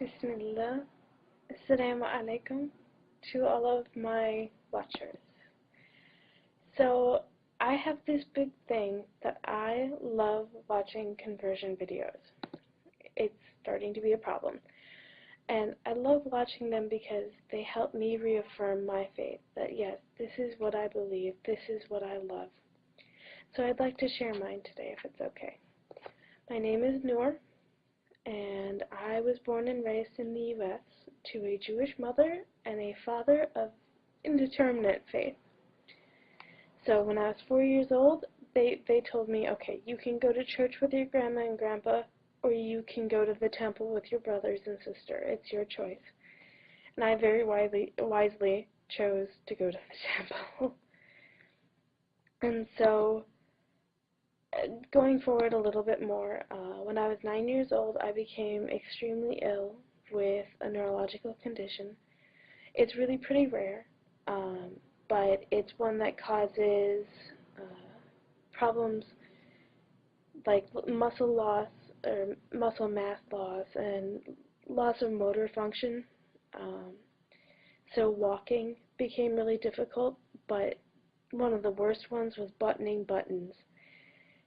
Bismillah. Assalamu alaikum to all of my watchers. So, I have this big thing that I love watching conversion videos. It's starting to be a problem. And I love watching them because they help me reaffirm my faith that yes, this is what I believe, this is what I love. So I'd like to share mine today if it's okay. My name is Noor, and I was born and raised in the U.S. to a Jewish mother and a father of indeterminate faith. So when I was 4 years old, they told me, okay, you can go to church with your grandma and grandpa, or you can go to the temple with your brothers and sister. It's your choice. And I very wisely chose to go to the temple. And so, going forward a little bit more, when I was 9 years old, I became extremely ill with a neurological condition. It's really pretty rare, but it's one that causes problems like muscle loss or muscle mass loss and loss of motor function. So walking became really difficult, but one of the worst ones was buttoning buttons.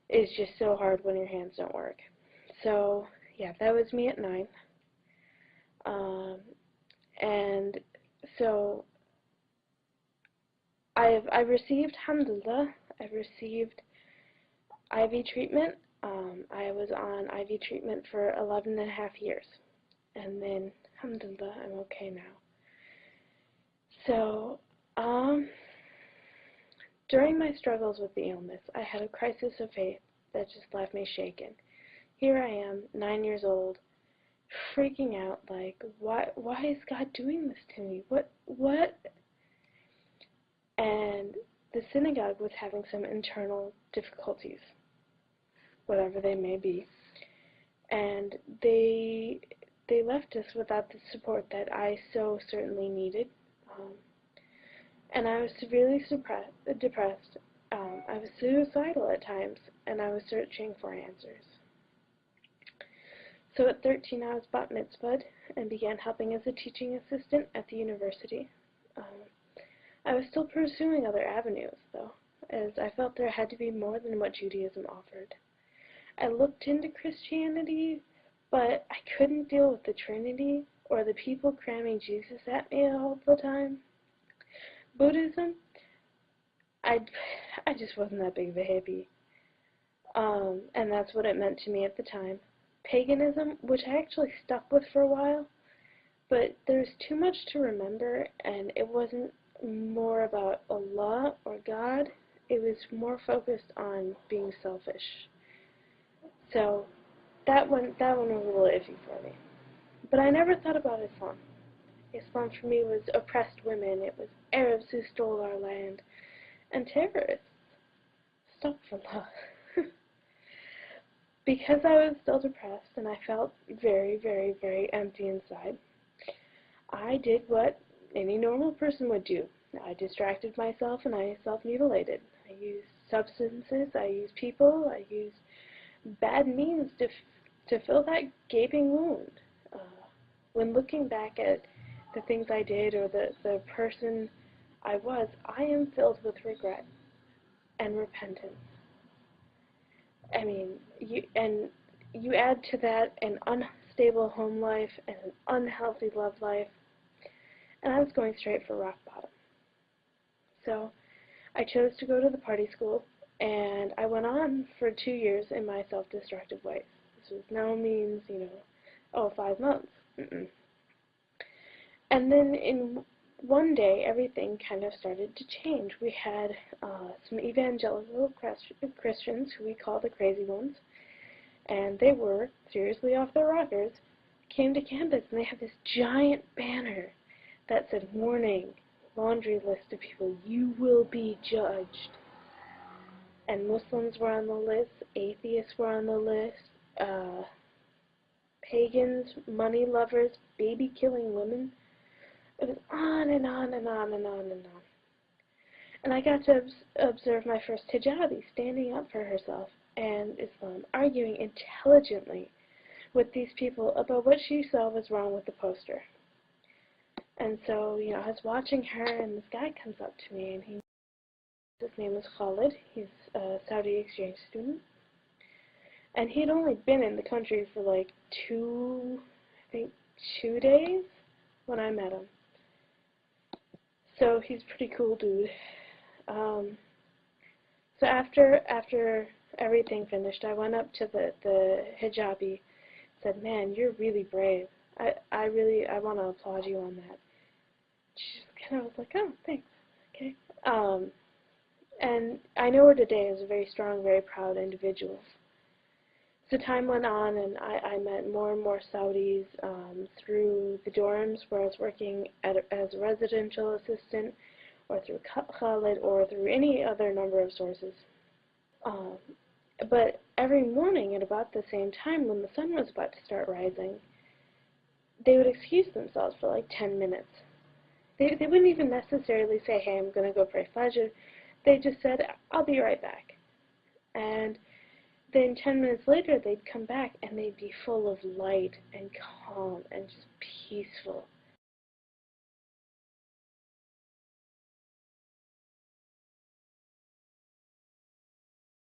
It's just so hard when your hands don't work. So yeah, that was me at 9. And so I've received, alhamdulillah, I've received IV treatment. I was on IV treatment for 11 and a half years. And then, alhamdulillah, I'm okay now. So, during my struggles with the illness, I had a crisis of faith that just left me shaken. Here I am, 9 years old, freaking out, like, why is God doing this to me? What? And the synagogue was having some internal difficulties, whatever they may be. And they left us without the support that I so certainly needed. And I was severely depressed. I was suicidal at times, and I was searching for answers. So at 13, I was bat mitzvahed and began helping as a teaching assistant at the university. I was still pursuing other avenues, though, as I felt there had to be more than what Judaism offered. I looked into Christianity, but I couldn't deal with the Trinity or the people cramming Jesus at me all the time. Buddhism, I just wasn't that big of a hippie. And that's what it meant to me at the time. Paganism, which I actually stuck with for a while, but there's too much to remember, and it wasn't more about Allah or God. It was more focused on being selfish. So that one was a little iffy for me. But I never thought about Islam. Islam for me was oppressed women, it was Arabs who stole our land, and terrorists. Astaghfirullah. Because I was still depressed and I felt very, very, very empty inside, I did what any normal person would do. I distracted myself and I self-mutilated. I used substances, I used people, I used bad means to fill that gaping wound. When looking back at the things I did or the person I was, I am filled with regret and repentance. I mean, you add to that an unstable home life and an unhealthy love life, and I was going straight for rock bottom. So I chose to go to the party school, and I went on for 2 years in my self-destructive ways. This was no means, 5 months. And then in one day, everything kind of started to change. We had some evangelical Christians, who we call the crazy ones, and they were seriously off their rockers, came to campus, and they had this giant banner that said, "Warning, laundry list of people, you will be judged." And Muslims were on the list, atheists were on the list, pagans, money lovers, baby-killing women. It was on and on and on and on and on. And I got to observe my first hijabi standing up for herself and Islam, arguing intelligently with these people about what she saw was wrong with the poster. And so, I was watching her, and this guy comes up to me, and his name is Khalid. He's a Saudi exchange student. And he'd only been in the country for like I think 2 days when I met him. So he's a pretty cool dude. So after everything finished, I went up to the hijabi, said, "Man, you're really brave. I want to applaud you on that." She just kind of was like, "Oh, thanks. Okay." And I know her today as a very strong, very proud individual. So time went on, and I met more and more Saudis through the dorms where I was working as a residential assistant, or through Khalid, or through any other number of sources. But every morning at about the same time when the sun was about to start rising, they would excuse themselves for like 10 minutes. They wouldn't even necessarily say, "Hey, I'm going to go pray Fajr." They just said, "I'll be right back." And then 10 minutes later, they'd come back, and they'd be full of light and calm and just peaceful.